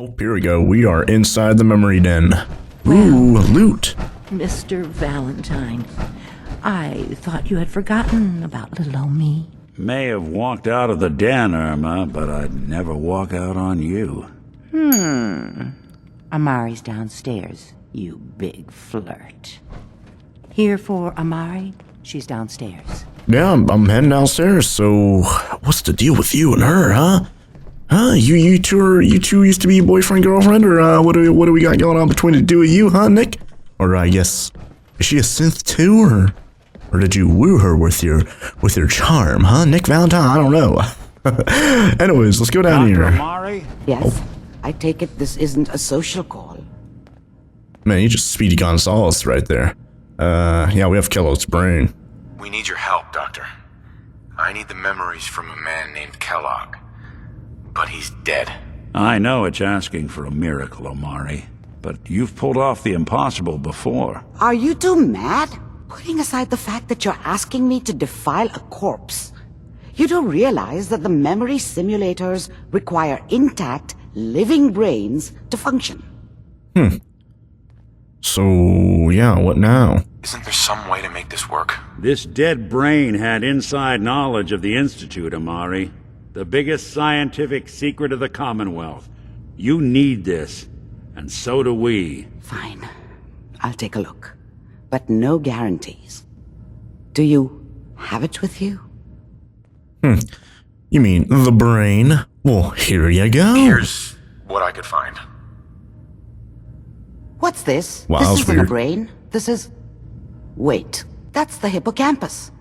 Oh, here we go. We are inside the memory den. Ooh, loot. Mr. Valentine, I thought you had forgotten about little old me. May have walked out of the den, Irma, but I'd never walk out on you. Amari's downstairs, you big flirt. Here for Amari? She's downstairs. Yeah, I'm heading downstairs, so what's the deal with you and her, huh? Huh? You two used to be boyfriend, girlfriend, or what do we got going on between the two of you, huh, Nick? Or I guess, is she a synth too, or did you woo her with your charm, huh, Nick Valentine? I don't know. Anyways, let's go down here. Amari? Yes, I take it this isn't a social call. Man, you just Speedy Gonzales right there. Yeah, we have Kellogg's brain. We need your help, Doctor. I need the memories from a man named Kellogg. But he's dead. I know it's asking for a miracle, Amari, but you've pulled off the impossible before. Are you two mad? Putting aside the fact that you're asking me to defile a corpse, you don't realize that the memory simulators require intact, living brains to function. So, yeah, what now? Isn't there some way to make this work? This dead brain had inside knowledge of the Institute, Amari. The biggest scientific secret of the Commonwealth. You need this, and so do we. Fine. I'll take a look. But no guarantees. Do you have it with you? You mean the brain? Well, here you go. Here's what I could find. What's this? Wow, this that's isn't weird. a brain. This is... Wait. That's the hippocampus.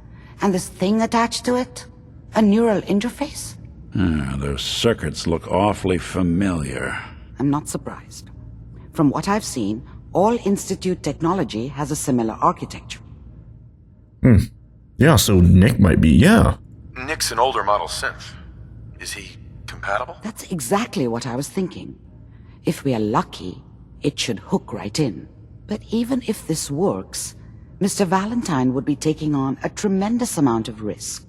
And this thing attached to it? A neural interface? Those circuits look awfully familiar. I'm not surprised. From what I've seen, all Institute technology has a similar architecture. Yeah, so Nick might be, yeah. Nick's an older model synth. Is he compatible? That's exactly what I was thinking. If we are lucky, it should hook right in. But even if this works, Mr. Valentine would be taking on a tremendous amount of risk.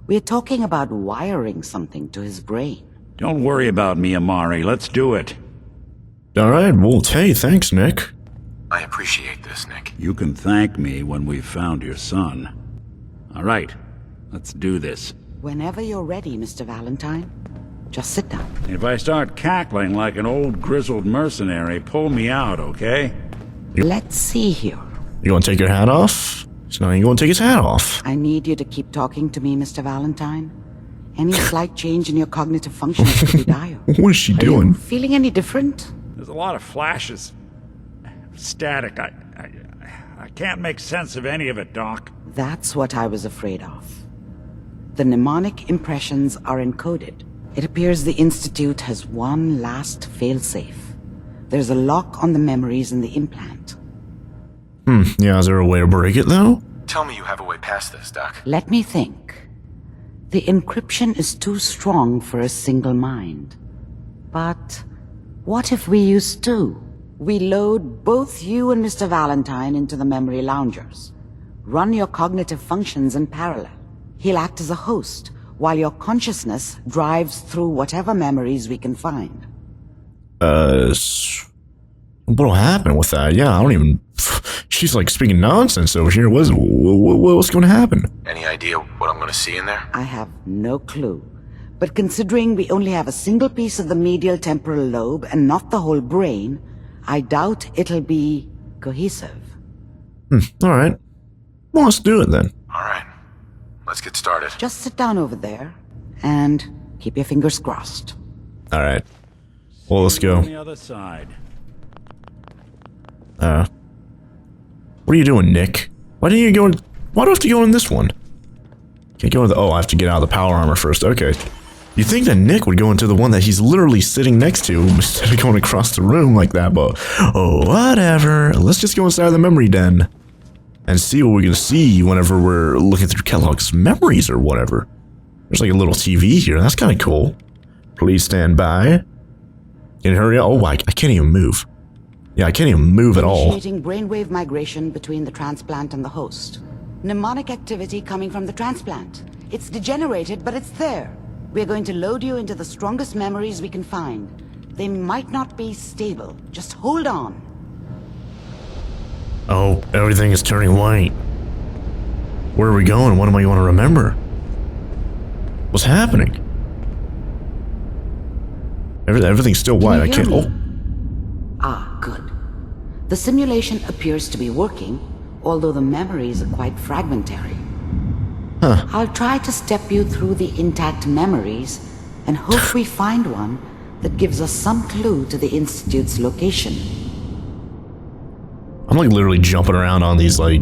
We're talking about wiring something to his brain. Don't worry about me, Amari. Let's do it. Alright, well, hey, thanks, Nick. I appreciate this, Nick. You can thank me when we've found your son. All right, let's do this. Whenever you're ready, Mr. Valentine, just sit down. If I start cackling like an old grizzled mercenary, pull me out, okay? Let's see here. You gonna take your hat off? So now you gonna take his hat off. I need you to keep talking to me, Mr. Valentine. Any slight change in your cognitive functions could be dire. What is she Are doing? you feeling any different? There's a lot of flashes. Static. I can't make sense of any of it, Doc. That's what I was afraid of. The mnemonic impressions are encoded. It appears the Institute has one last failsafe. There's a lock on the memories in the implant. Yeah, is there a way to break it, though? Tell me you have a way past this, Doc. Let me think. The encryption is too strong for a single mind. But what if we use two? We load both you and Mr. Valentine into the memory loungers. Run your cognitive functions in parallel. He'll act as a host, while your consciousness drives through whatever memories we can find. What'll happen with that? Yeah, I don't even... She's like speaking nonsense over here. What's gonna happen? Any idea what I'm gonna see in there? I have no clue. But considering we only have a single piece of the medial temporal lobe and not the whole brain, I doubt it'll be cohesive. Alright. Well, let's do it then. Alright. Let's get started. Just sit down over there and keep your fingers crossed. Alright. Well, let's On go. the other side. What are you doing, Nick? Why do you go in... Why do I have to go in this one? Can't go in the... Oh, I have to get out of the power armor first. Okay. You think that Nick would go into the one that he's literally sitting next to instead of going across the room like that, but... Oh, whatever. Let's just go inside the memory den. And see what we're gonna see whenever we're looking through Kellogg's memories or whatever. There's like a little TV here. That's kind of cool. Please stand by. Can you hurry up? Oh, I can't even move. Yeah, I can't even move at all. Initiating brainwave migration between the transplant and the host. Mnemonic activity coming from the transplant. It's degenerated, but it's there. We're going to load you into the strongest memories we can find. They might not be stable. Just hold on. Oh, everything is turning white. Where are we going? What am I going to remember? What's happening? Everything's still white. I can't. Oh. Ah, good. The simulation appears to be working, although the memories are quite fragmentary. Huh. I'll try to step you through the intact memories and hope we find one that gives us some clue to the Institute's location. I'm like literally jumping around on these like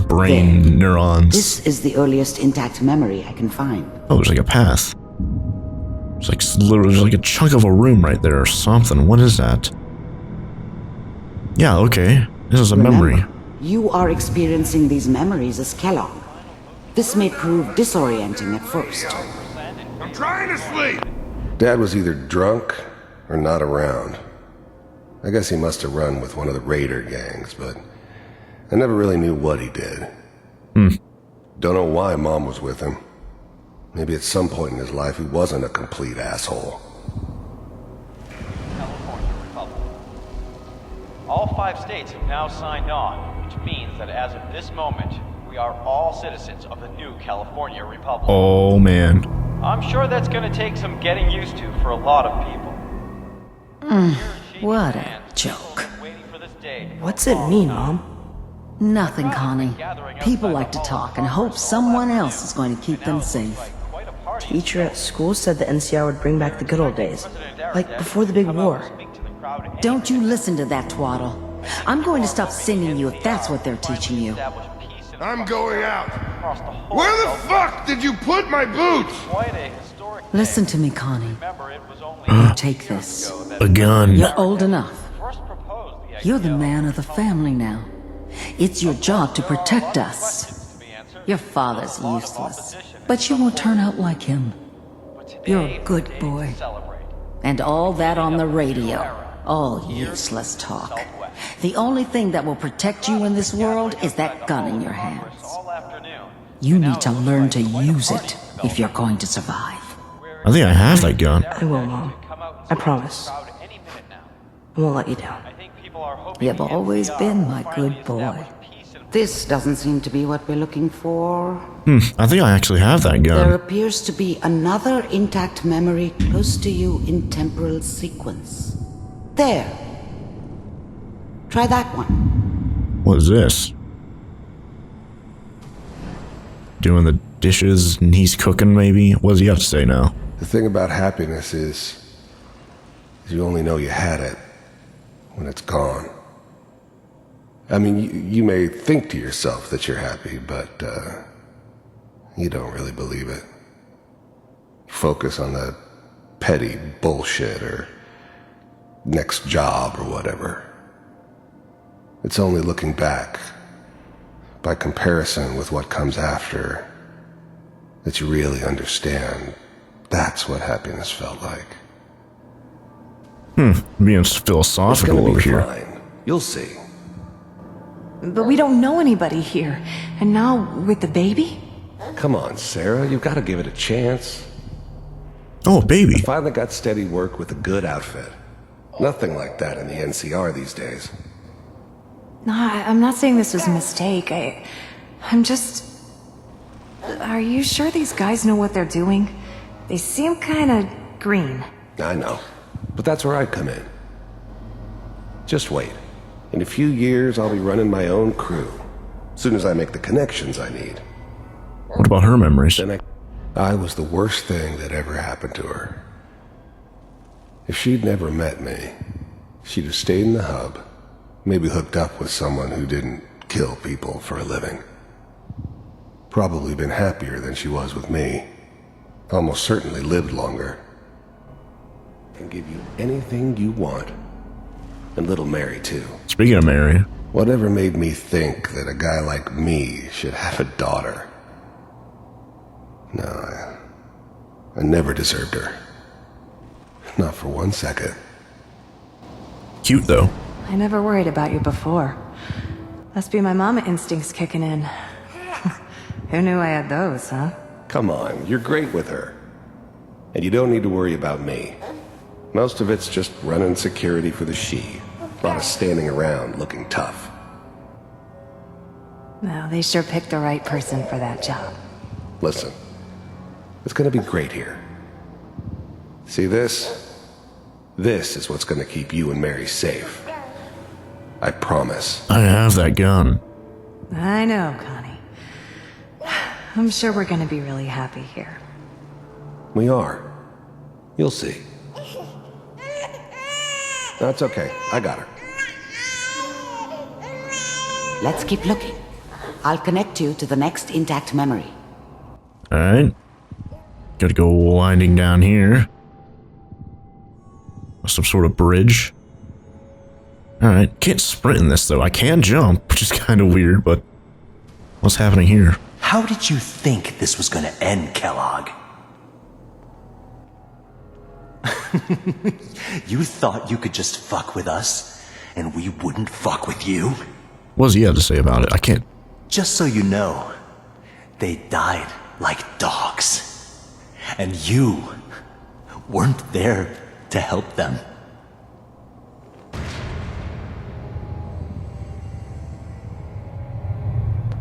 brain There. neurons. This is the earliest intact memory I can find. Oh, there's like a path. It's like literally there's like a chunk of a room right there or something. What is that? Yeah, okay. This is a memory. Remember, you are experiencing these memories as Kellogg. This may prove disorienting at first. I'm trying to sleep! Dad was either drunk or not around. I guess he must have run with one of the raider gangs, but I never really knew what he did. Don't know why Mom was with him. Maybe at some point in his life he wasn't a complete asshole. California Republic. All 5 states have now signed on, which means that as of this moment, we are all citizens of the new California Republic. Oh man. I'm sure that's gonna take some getting used to for a lot of people. What a joke. What's it mean, Mom? Nothing, Connie. People like to talk and hope someone else is going to keep them safe. Teacher at school said the NCR would bring back the good old days, like before the big war. Don't you listen to that twaddle. I'm going to stop singing you if that's what they're teaching you. I'm going out. Where the fuck did you put my boots? Listen to me, Connie. Take this. A gun. You're old enough. You're the man of the family now. It's your job to protect us. Your father's useless, but you won't turn out like him. You're a good boy. And all that on the radio, all useless talk. The only thing that will protect you in this world is that gun in your hands. You need to learn to use it if you're going to survive. I think I have that gun. I will, Mom. I promise. I won't let you down. You've always been my good boy. This doesn't seem to be what we're looking for. I think I actually have that There gun. appears to be another intact memory close to you in temporal sequence. There. Try that one. What is this? Doing the dishes and he's cooking maybe? What does he have to say now? The thing about happiness is you only know you had it when it's gone. I mean, you may think to yourself that you're happy, but you don't really believe it. Focus on the petty bullshit or next job or whatever. It's only looking back, by comparison with what comes after, that you really understand that's what happiness felt like. Being It's philosophical gonna over be here. fine. You'll see. But we don't know anybody here. And now, with the baby? Come on, Sarah, you've got to give it a chance. Oh, baby. Finally got steady work with a good outfit. Nothing like that in the NCR these days. No, I'm not saying this was a mistake. I'm just... Are you sure these guys know what they're doing? They seem kinda green. I know, but that's where I come in. Just wait. In a few years, I'll be running my own crew. As soon as I make the connections I need. What about her memories? Then I was the worst thing that ever happened to her. If she'd never met me, she'd have stayed in the hub, maybe hooked up with someone who didn't kill people for a living. Probably been happier than she was with me. Almost certainly lived longer. Can give you anything you want. And little Mary, too. Speaking of Mary. Whatever made me think that a guy like me should have a daughter? No, I never deserved her. Not for 1 second. Cute, though. I never worried about you before. Must be my mama instincts kicking in. Who knew I had those, huh? Come on, you're great with her. And you don't need to worry about me. Most of it's just running security for the She. A lot of standing around looking tough. Well, they sure picked the right person for that job. Listen, it's gonna be great here. See this? This is what's gonna keep you and Mary safe. I promise. I have that gun. I know, Connie. I'm sure we're gonna be really happy here. We are. You'll see. That's okay. I got her. Let's keep looking. I'll connect you to the next intact memory. Alright. Gotta go winding down here. Some sort of bridge. Alright, can't sprint in this though. I can jump, which is kind of weird, but what's happening here? How did you think this was gonna end, Kellogg? You thought you could just fuck with us, and we wouldn't fuck with you? What does he have to say about it? I can't... Just so you know, they died like dogs. And you weren't there to help them.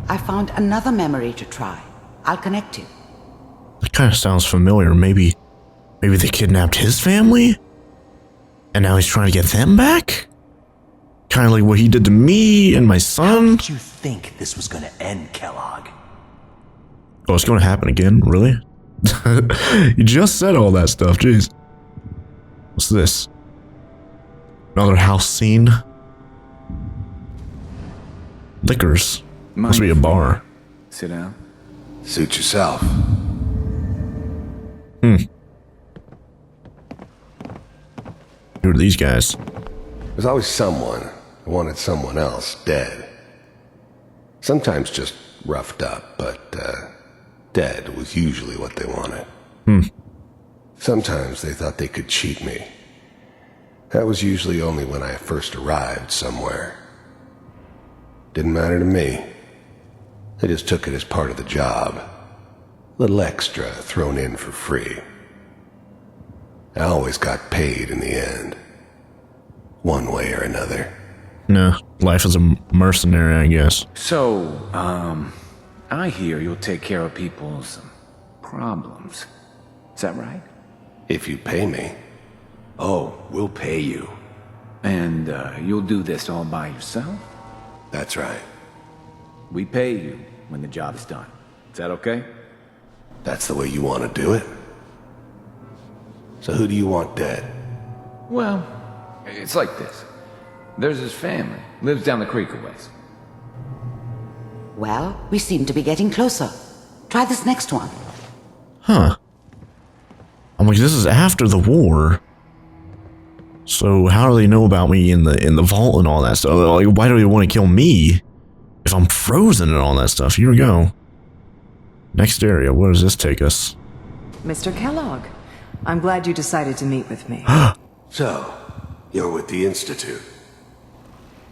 I found another memory to try. I'll connect you. That kind of sounds familiar. Maybe they kidnapped his family? And now he's trying to get them back? Kind of like what he did to me and my son? How did you think this was gonna end, Kellogg? Oh, it's going to happen again? Really? You just said all that stuff, jeez. What's this? Another house scene? Liquors. Must be a bar. Sit down. Suit yourself. Who are these guys? There's always someone who wanted someone else dead. Sometimes just roughed up, but dead was usually what they wanted. Sometimes they thought they could cheat me. That was usually only when I first arrived somewhere. Didn't matter to me. They just took it as part of the job. A little extra thrown in for free. I always got paid in the end. One way or another. No, life as a mercenary, I guess. So, I hear you'll take care of people's problems. Is that right? If you pay me. Oh, we'll pay you. And, you'll do this all by yourself? That's right. We pay you when the job is done. Is that okay? That's the way you want to do it? So who do you want dead? Well, it's like this. There's his family. Lives down the creek a ways. Well, we seem to be getting closer. Try this next one. Huh. I'm like, this is after the war. So how do they know about me in the vault and all that stuff? Like, why do they want to kill me if I'm frozen and all that stuff? Here we go. Next area. Where does this take us? Mr. Kellogg, I'm glad you decided to meet with me. So, you're with the Institute.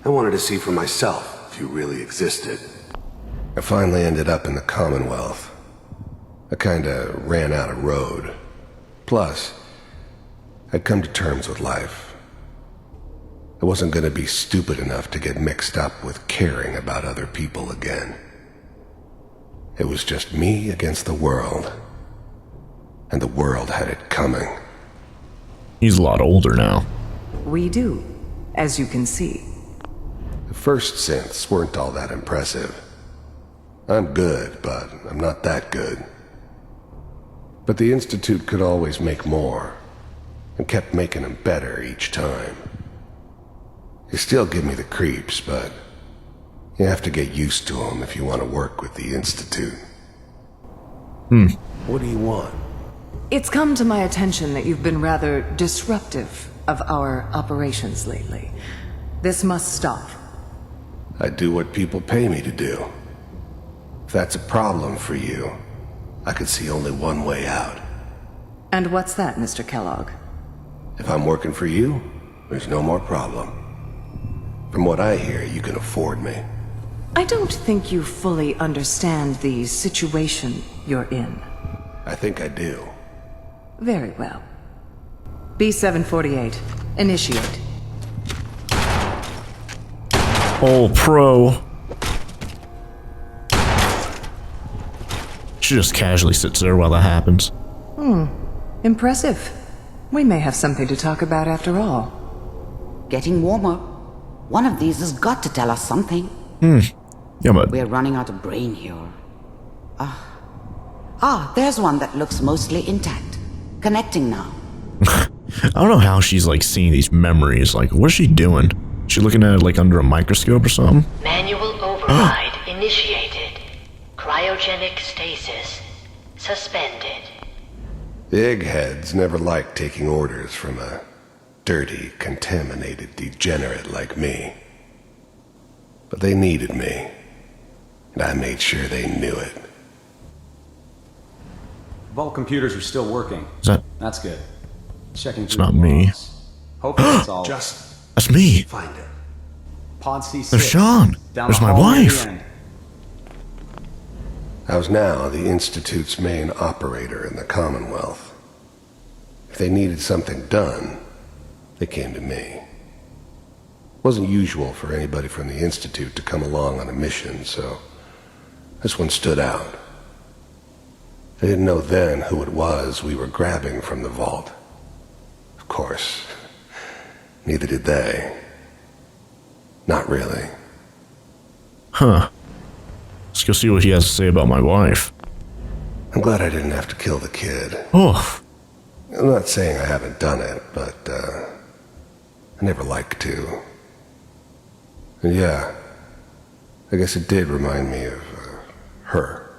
I wanted to see for myself if you really existed. I finally ended up in the Commonwealth. I kinda ran out of road. Plus, I'd come to terms with life. I wasn't gonna be stupid enough to get mixed up with caring about other people again. It was just me against the world. And the world had it coming. He's a lot older now. We do, as you can see. The first synths weren't all that impressive. I'm good, but I'm not that good. But the Institute could always make more, and kept making them better each time. They still give me the creeps, but you have to get used to them if you want to work with the Institute. What do you want? It's come to my attention that you've been rather disruptive of our operations lately. This must stop. I do what people pay me to do. If that's a problem for you, I could see only one way out. And what's that, Mr. Kellogg? If I'm working for you, there's no more problem. From what I hear, you can afford me. I don't think you fully understand the situation you're in. I think I do. Very well. B748. Initiate. Oh, pro. She just casually sits there while that happens. Impressive. We may have something to talk about after all. Getting warmer. One of these has got to tell us something. Yeah, but We're running out of brain here. There's one that looks mostly intact. Connecting now. I don't know how she's like seeing these memories. Like, what is she doing? She looking at it like under a microscope or something? Manual override initiated. Cryogenic stasis suspended. The eggheads never liked taking orders from a dirty, contaminated degenerate like me. But they needed me, and I made sure they knew it. Vault computers are still working. Is that? That's good. Checking It's through not the me. logs. Hopefully it's all... That's me. Find it. Pod C6. There's Sean. Down There's the my hall near the wife. end. I was now the Institute's main operator in the Commonwealth. If they needed something done, they came to me. It wasn't usual for anybody from the Institute to come along on a mission, so this one stood out. I didn't know then who it was we were grabbing from the vault. Of course, neither did they. Not really. Huh. Let's go see what he has to say about my wife. I'm glad I didn't have to kill the kid. Oh. I'm not saying I haven't done it, but, I never liked to. And yeah, I guess it did remind me of, her.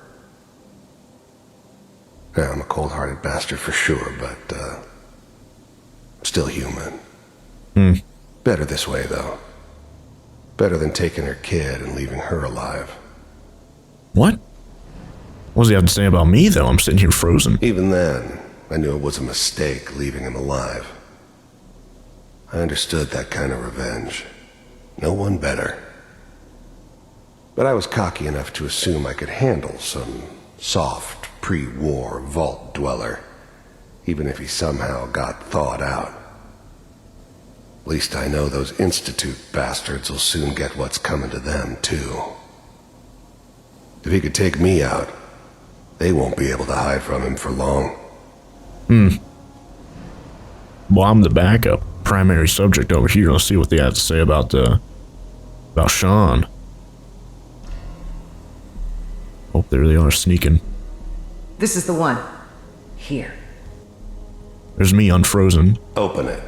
Yeah, I'm a cold-hearted bastard for sure, but, I'm still human. Better this way, though. Better than taking her kid and leaving her alive. What? What does he have to say about me, though? I'm sitting here frozen. Even then, I knew it was a mistake leaving him alive. I understood that kind of revenge. No one better. But I was cocky enough to assume I could handle some soft, pre-war vault dweller, even if he somehow got thawed out. At least I know those Institute bastards will soon get what's coming to them, too. If he could take me out, they won't be able to hide from him for long. Well, I'm the backup. Primary subject over here. Let's see what they have to say about Sean. Hope there they are sneaking. This is the one. Here. There's me unfrozen. Open it.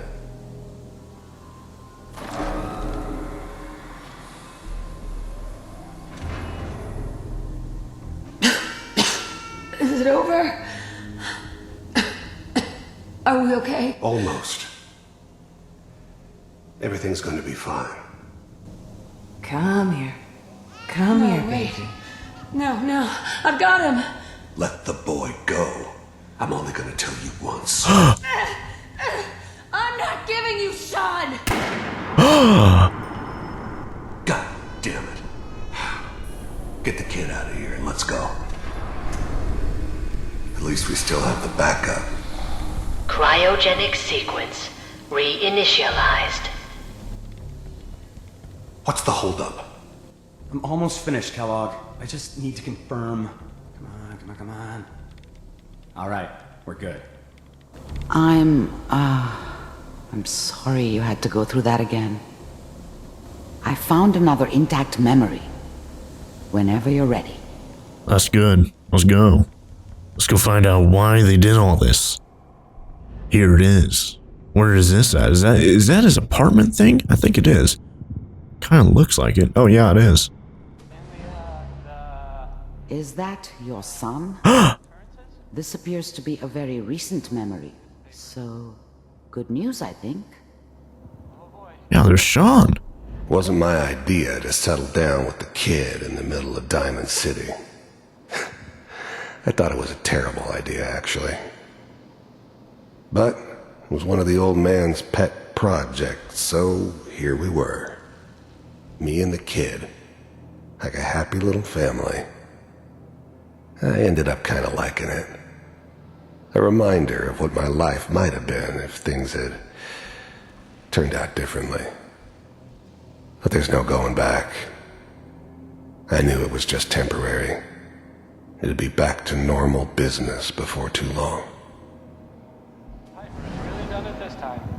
Is it over? Are we okay? Almost. Everything's going to be fine. Come here. Come here, wait. baby. No, I've got him. Let the boy go. I'm only going to tell you once. I'm not giving you Sean. God damn it. Get the kid out of here and let's go. At least we still have the backup. Cryogenic sequence reinitialized. What's the holdup? I'm almost finished, Kellogg. I just need to confirm. Come on. All right, we're good. I'm sorry you had to go through that again. I found another intact memory. Whenever you're ready. That's good. Let's go. Let's go find out why they did all this. Here it is. Where is this at? Is that his apartment thing? I think it is. Kind of looks like it. Oh yeah, it is. Is that your son? This appears to be a very recent memory. So, good news, I think. Yeah, there's Sean. Wasn't my idea to settle down with the kid in the middle of Diamond City. I thought it was a terrible idea, actually. But it was one of the old man's pet projects, so here we were. Me and the kid. Like a happy little family. I ended up kind of liking it. A reminder of what my life might have been if things had turned out differently. But there's no going back. I knew it was just temporary. It'd be back to normal business before too long.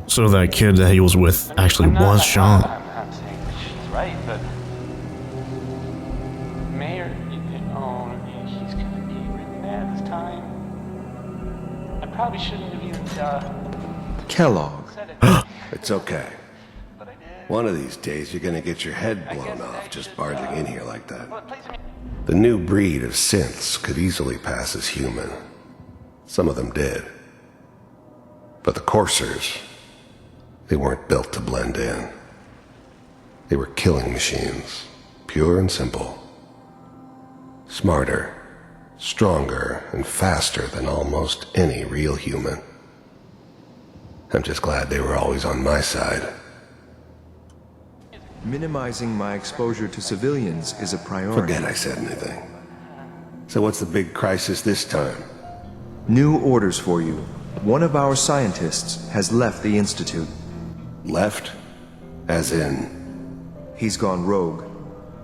So that kid that he was with actually was Sean. I'm saying that she's right, but Mayor, he's gonna be really mad this time. I probably shouldn't have even Kellogg. It's okay. One of these days you're gonna get your head blown off just barging in here like that. The new breed of synths could easily pass as human. Some of them did. But the coursers, they weren't built to blend in. They were killing machines, pure and simple. Smarter, stronger, and faster than almost any real human. I'm just glad they were always on my side. Minimizing my exposure to civilians is a priority. Forget I said anything. So what's the big crisis this time? New orders for you. One of our scientists has left the Institute. Left? As in? He's gone rogue.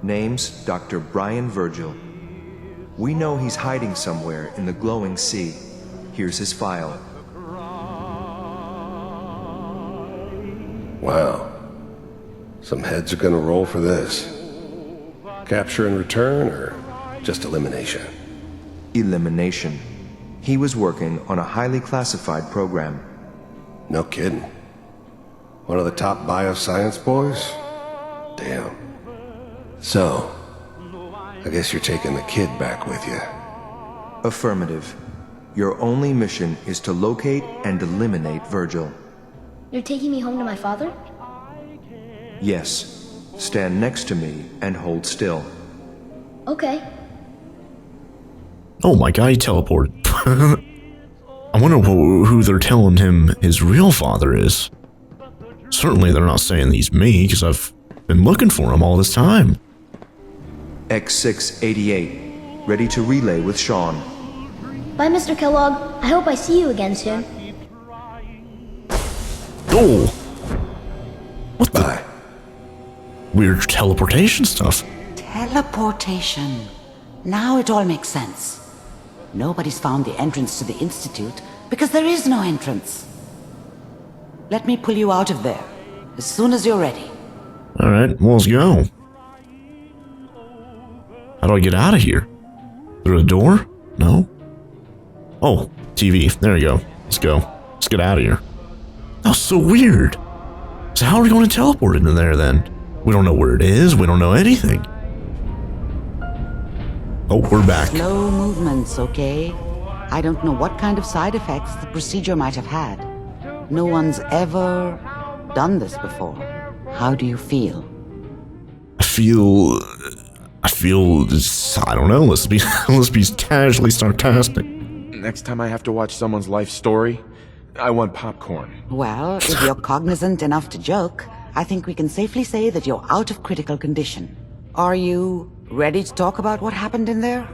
Name's Dr. Brian Virgil. We know he's hiding somewhere in the glowing sea. Here's his file. Wow. Some heads are gonna roll for this. Capture and return, or just elimination? Elimination. He was working on a highly classified program. No kidding. One of the top bioscience boys? Damn. So, I guess you're taking the kid back with you. Affirmative. Your only mission is to locate and eliminate Virgil. You're taking me home to my father? Yes. Stand next to me and hold still. Okay. Oh my god, he teleported. I wonder who they're telling him his real father is. Certainly they're not saying he's me, because I've been looking for him all this time. X688, ready to relay with Sean. Bye, Mr. Kellogg. I hope I see you again soon. Oh! What the? Bye. Weird teleportation stuff. Teleportation. Now it all makes sense. Nobody's found the entrance to the Institute because there is no entrance. Let me pull you out of there as soon as you're ready. Alright, well, let's go. How do I get out of here? Through a door? No? Oh, TV. There we go. Let's go. Let's get out of here. That was so weird. So how are we going to teleport into there then? We don't know where it is. We don't know anything. Oh, we're back. Slow movements, okay? I don't know what kind of side effects the procedure might have had. No one's ever done this before. How do you feel? I feel, I don't know, let's be casually sarcastic. Next time I have to watch someone's life story, I want popcorn. Well, if you're cognizant enough to joke, I think we can safely say that you're out of critical condition. Are you ready to talk about what happened in there?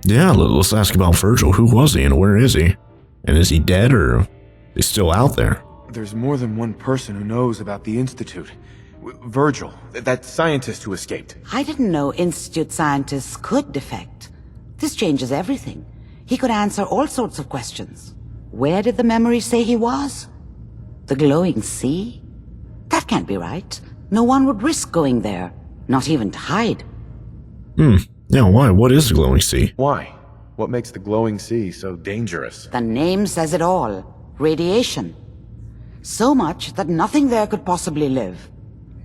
Yeah, let's ask about Virgil. Who was he and where is he? And is he dead or is he still out there? There's more than one person who knows about the Institute. Virgil, that scientist who escaped. I didn't know Institute scientists could defect. This changes everything. He could answer all sorts of questions. Where did the memory say he was? The glowing sea? That can't be right. No one would risk going there, not even to hide. Yeah, why? What is the glowing sea? Why? What makes the glowing sea so dangerous? The name says it all. Radiation. So much that nothing there could possibly live.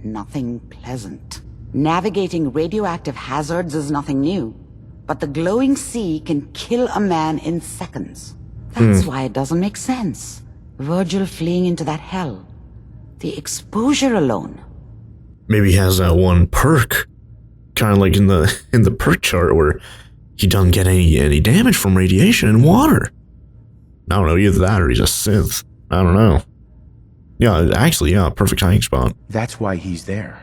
Nothing pleasant. Navigating radioactive hazards is nothing new. But the glowing sea can kill a man in seconds. That's why it doesn't make sense. Virgil fleeing into that hell. The exposure alone. Maybe he has that one perk. Kind of like in the perk chart where he doesn't get any damage from radiation and water. I don't know, either that or he's a synth. I don't know. Yeah, actually, yeah, perfect hiding spot. That's why he's there.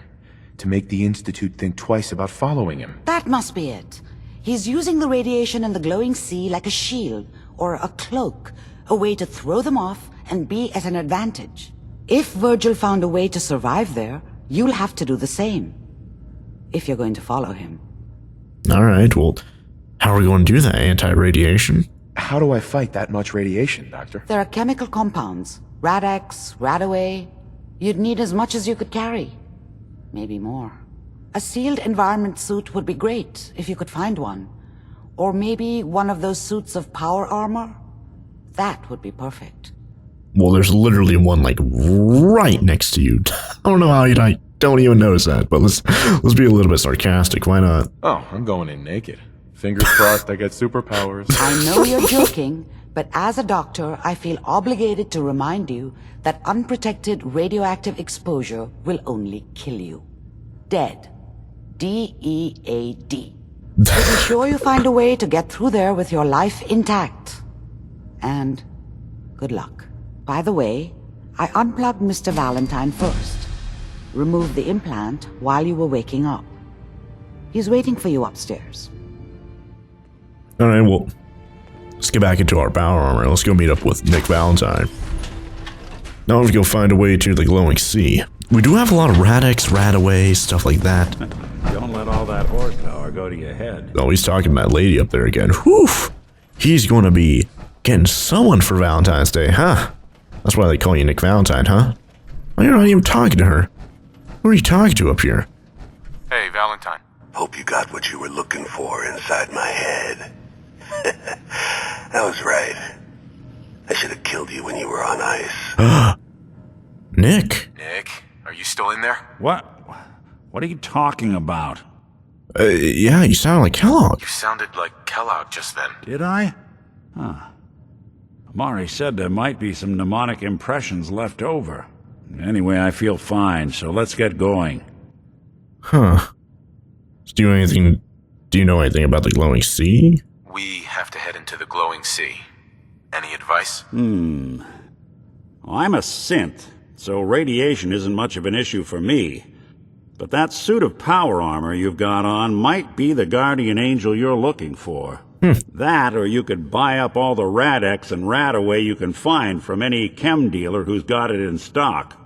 To make the Institute think twice about following him. That must be it. He's using the radiation in the glowing sea like a shield or a cloak, a way to throw them off and be at an advantage. If Virgil found a way to survive there, you'll have to do the same. If you're going to follow him. Alright, well, how are we going to do that? Anti-radiation? How do I fight that much radiation, Doctor? There are chemical compounds. Rad-X, Radaway. You'd need as much as you could carry. Maybe more. A sealed environment suit would be great, if you could find one. Or maybe one of those suits of power armor? That would be perfect. Well, there's literally one, like, right next to you. I don't know how you don't even notice that, but let's be a little bit sarcastic. Why not? Oh, I'm going in naked. Fingers crossed I get superpowers. I know you're joking, but as a doctor, I feel obligated to remind you that unprotected radioactive exposure will only kill you. Dead. D-E-A-D. So be sure you find a way to get through there with your life intact. And good luck. By the way, I unplugged Mr. Valentine first. Removed the implant while you were waking up. He's waiting for you upstairs. Alright, well, let's get back into our power armor. Let's go meet up with Nick Valentine. Now let's go find a way to the glowing sea. We do have a lot of Rad-X, Radaway, stuff like that. Don't let all that horsepower go to your head. Oh, he's talking to that lady up there again. Whew! He's going to be getting someone for Valentine's Day, huh? That's why they call you Nick Valentine, huh? Oh, you're not even talking to her. Who are you talking to up here? Hey, Valentine. Hope you got what you were looking for inside my head. I was right. I should have killed you when you were on ice. Nick? Nick, are you still in there? What? What are you talking about? Yeah, you sound like Kellogg. You sounded like Kellogg just then. Did I? Huh. Amari said there might be some mnemonic impressions left over. Anyway, I feel fine, so let's get going. Huh. Do you know anything about the glowing sea? We have to head into the glowing sea. Any advice? Well, I'm a synth, so radiation isn't much of an issue for me. But that suit of power armor you've got on might be the guardian angel you're looking for. That, or you could buy up all the Rad-X and Radaway you can find from any chem dealer who's got it in stock.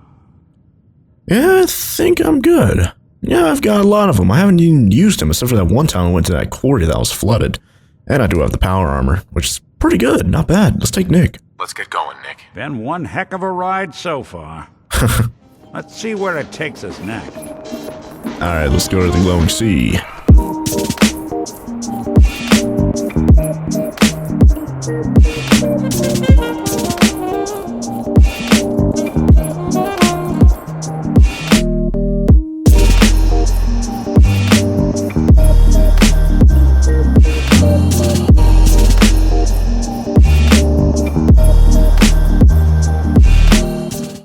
Yeah, I think I'm good. Yeah, I've got a lot of them. I haven't even used them, except for that one time I went to that quarry that was flooded. And I do have the power armor, which is pretty good. Not bad. Let's take Nick. Let's get going, Nick. Been one heck of a ride so far. Let's see where it takes us next. Alright, let's go to the glowing sea.